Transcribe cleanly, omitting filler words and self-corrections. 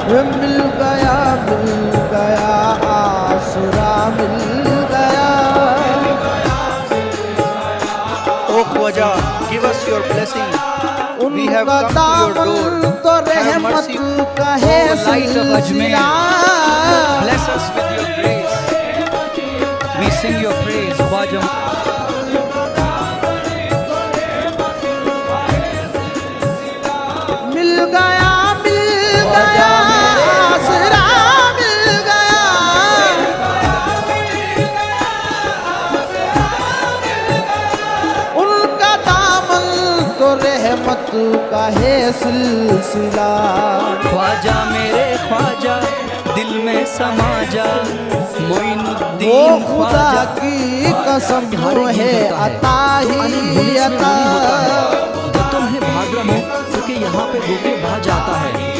मिल गया आसरा मिल गया। ओ Khwaja, give us your blessing. We have उनका come to your door. दामन तो रहमत का है सिलसिला। Bless us with your grace. We sing your praise, Khwaja. मिल गया आसरा मिल गया। उनका दामन तो रहमत का है सिलसिला। ख्वाजा मेरे ख्वाजा, दिल में समा जा, वो मोइनुद्दीन खुदा ख्वाजा। की कसम है अता ही अता। तुम्हें भाग रहा हूँ क्योंकि यहाँ पे भूखे भा जाता है।